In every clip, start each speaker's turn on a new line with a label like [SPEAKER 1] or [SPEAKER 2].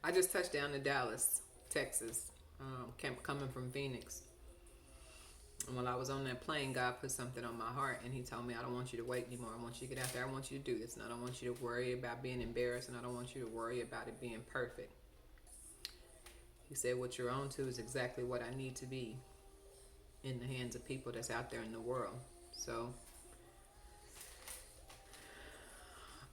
[SPEAKER 1] I just touched down in Dallas, Texas, coming from Phoenix. And while I was on that plane, God put something on my heart, and He told me, I don't want you to wait anymore. I want you to get out there. I want you to do this, and I don't want you to worry about being embarrassed, and I don't want you to worry about it being perfect. He said, what you're on to is exactly what I need to be in the hands of people that's out there in the world. So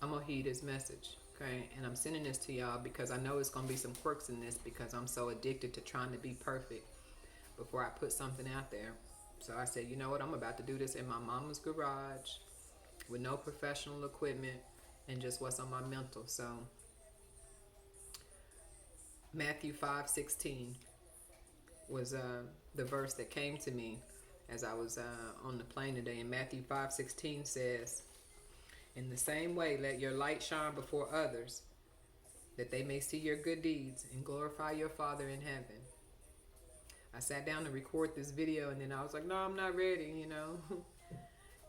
[SPEAKER 1] I'm gonna heed His message, okay? And I'm sending this to y'all because I know it's gonna be some quirks in this, because I'm so addicted to trying to be perfect before I put something out there. So I said, you know what, I'm about to do this in my mama's garage with no professional equipment and just what's on my mental. So Matthew 5:16 was the verse that came to me as I was on the plane today. And Matthew 5:16 says, in the same way, let your light shine before others, that they may see your good deeds and glorify your Father in heaven. I sat down to record this video, and then I was like, no, I'm not ready, you know.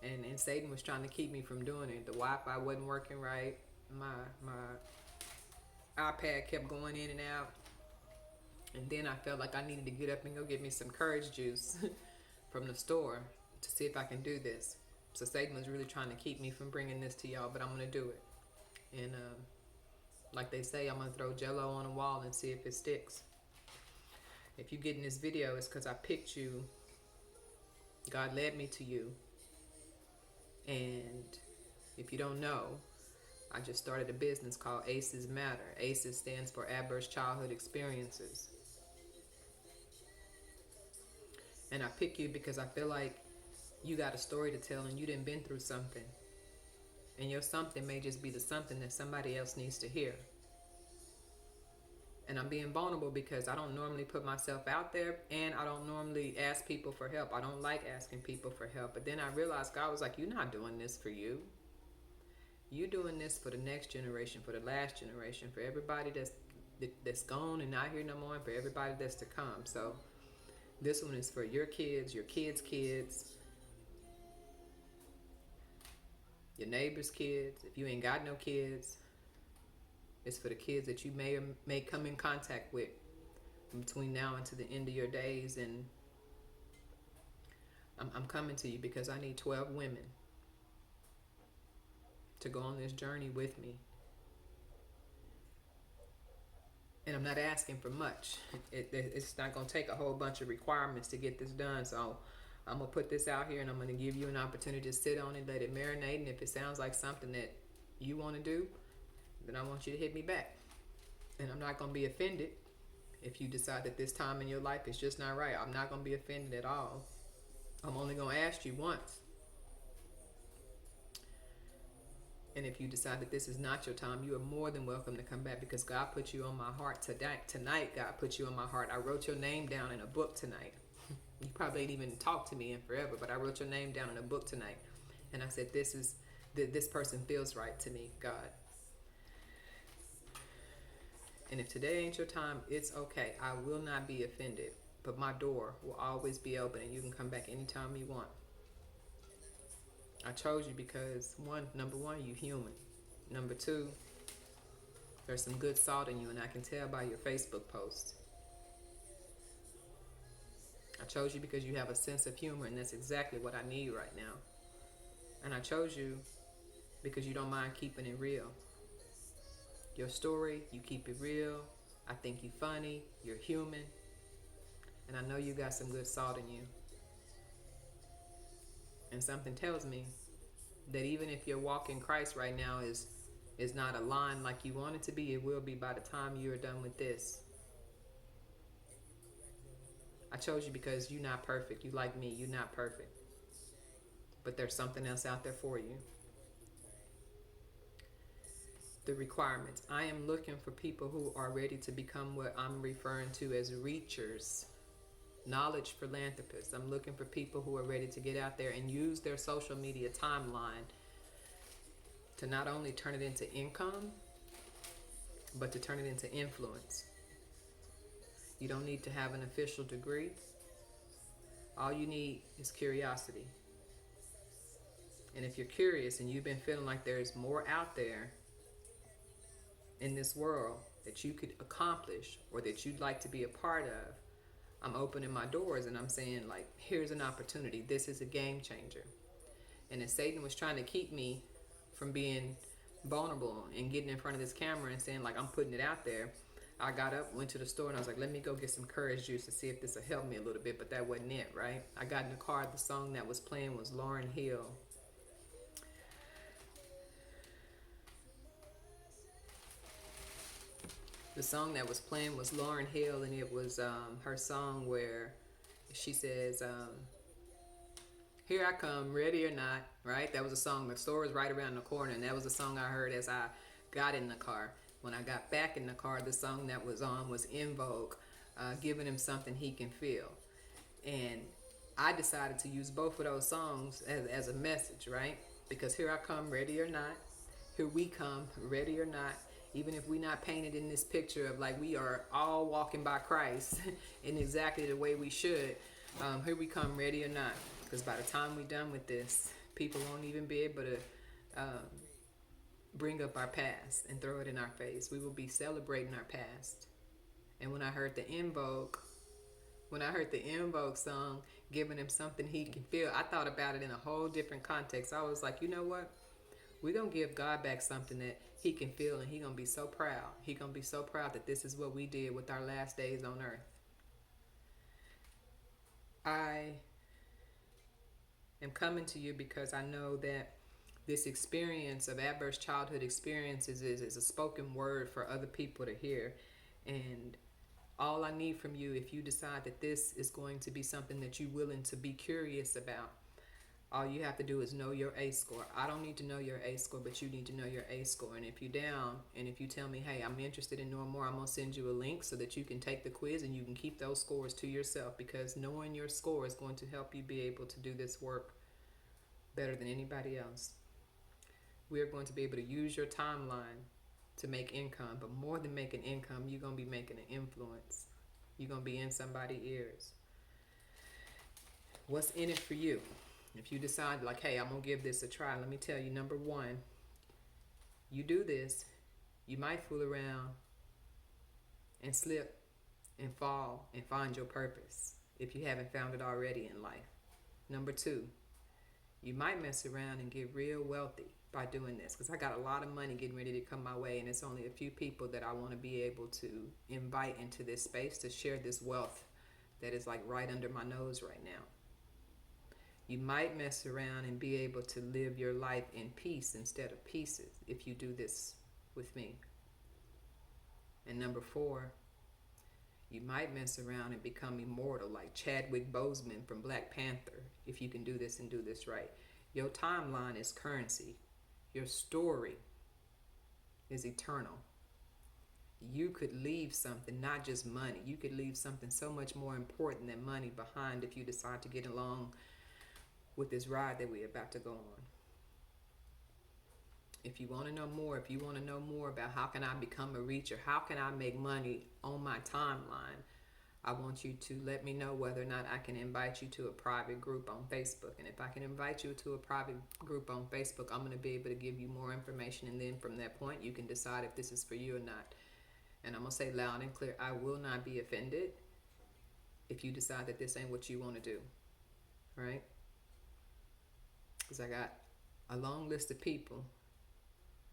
[SPEAKER 1] and Satan was trying to keep me from doing it. The Wi-Fi wasn't working right. My iPad kept going in and out. And then I felt like I needed to get up and go get me some courage juice from the store to see if I can do this. So Satan was really trying to keep me from bringing this to y'all, but I'm going to do it. And like they say, I'm going to throw Jello on a wall and see if it sticks. If you get in this video, it's because I picked you. God led me to you. And if you don't know, I just started a business called ACEs Matter. ACEs stands for Adverse Childhood Experiences. And I pick you because I feel like you got a story to tell, and you done been through something. And your something may just be the something that somebody else needs to hear. And I'm being vulnerable because I don't normally put myself out there, and I don't normally ask people for help. I don't like asking people for help. But then I realized God was like, you're not doing this for you. You're doing this for the next generation, for the last generation, for everybody that's gone and not here no more, and for everybody that's to come. So this one is for your kids' kids, your neighbor's kids. If you ain't got no kids, it's for the kids that you may come in contact with between now and to the end of your days. And I'm coming to you because I need 12 women to go on this journey with me. And I'm not asking for much. It's not going to take a whole bunch of requirements to get this done. So I'm going to put this out here, and I'm going to give you an opportunity to sit on it, let it marinate. And if it sounds like something that you want to do, then I want you to hit me back. And I'm not going to be offended if you decide that this time in your life is just not right. I'm not going to be offended at all. I'm only going to ask you once. And if you decide that this is not your time, you are more than welcome to come back, because God put you on my heart tonight. God put you on my heart. I wrote your name down in a book tonight. You probably ain't even talked to me in forever, but I wrote your name down in a book tonight. And I said, this person feels right to me, God. And if today ain't your time, it's okay. I will not be offended, but my door will always be open, and you can come back anytime you want. I chose you because number one, you human. Number two, there's some good salt in you, and I can tell by your Facebook posts. I chose you because you have a sense of humor, and that's exactly what I need right now. And I chose you because you don't mind keeping it real. Your story, you keep it real. I think you funny, you're human, and I know you got some good salt in you. And something tells me that even if your walk in Christ right now is not aligned like you want it to be, it will be by the time you are done with this. I chose you because you're not perfect. You like me, you're not perfect. But there's something else out there for you. The requirements. I am looking for people who are ready to become what I'm referring to as reachers. Knowledge philanthropists. I'm looking for people who are ready to get out there and use their social media timeline to not only turn it into income, but to turn it into influence. You don't need to have an official degree. All you need is curiosity. And if you're curious and you've been feeling like there's more out there in this world that you could accomplish or that you'd like to be a part of, I'm opening my doors and I'm saying, like, here's an opportunity. This is a game changer. And if Satan was trying to keep me from being vulnerable and getting in front of this camera and saying, like, I'm putting it out there, I got up, went to the store, and I was like, let me go get some courage juice to see if this will help me a little bit. But that wasn't it, right? I got in the car. The song that was playing was Lauryn Hill. The song that was playing was Lauryn Hill, and it was her song where she says, here I come, ready or not, right? That was a song. The store was right around the corner, and that was a song I heard as I got in the car. When I got back in the car, the song that was on was En Vogue, Giving Him Something He Can Feel. And I decided to use both of those songs as a message, right? Because here I come, ready or not. Here we come, ready or not. Even if we're not painted in this picture of like we are all walking by Christ in exactly the way we should, here we come, ready or not. Because by the time we're done with this, people won't even be able to bring up our past and throw it in our face. We will be celebrating our past. And when I heard the En Vogue song, Giving Him Something He Can Feel, I thought about it in a whole different context. I was like, you know what? We're going to give God back something that He can feel, and He's going to be so proud. He's going to be so proud that this is what we did with our last days on earth. I am coming to you because I know that this experience of adverse childhood experiences is a spoken word for other people to hear. And all I need from you, if you decide that this is going to be something that you're willing to be curious about, all you have to do is know your ACE score. I don't need to know your ACE score, but you need to know your ACE score. And if you're down, and if you tell me, hey, I'm interested in knowing more, I'm going to send you a link so that you can take the quiz and you can keep those scores to yourself, because knowing your score is going to help you be able to do this work better than anybody else. We are going to be able to use your timeline to make income, but more than making income, you're going to be making an influence. You're going to be in somebody's ears. What's in it for you? If you decide like, hey, I'm going to give this a try, let me tell you, number one, you do this, you might fool around and slip and fall and find your purpose if you haven't found it already in life. Number two, you might mess around and get real wealthy by doing this, because I got a lot of money getting ready to come my way, and it's only a few people that I want to be able to invite into this space to share this wealth that is like right under my nose right now. You might mess around and be able to live your life in peace instead of pieces if you do this with me. And number four, you might mess around and become immortal like Chadwick Boseman from Black Panther if you can do this and do this right. Your timeline is currency. Your story is eternal. You could leave something, not just money. You could leave something so much more important than money behind if you decide to get along with this ride that we're about to go on. If you want to know more about how can I become a reacher, how can I make money on my timeline, I want you to let me know whether or not I can invite you to a private group on Facebook. And if I can invite you to a private group on Facebook, I'm going to be able to give you more information. And then from that point, you can decide if this is for you or not. And I'm going to say loud and clear, I will not be offended if you decide that this ain't what you want to do. Right? Because I got a long list of people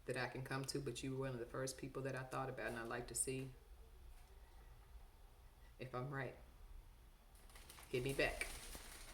[SPEAKER 1] that I can come to, but you were one of the first people that I thought about, and I'd like to see if I'm right. Hit me back.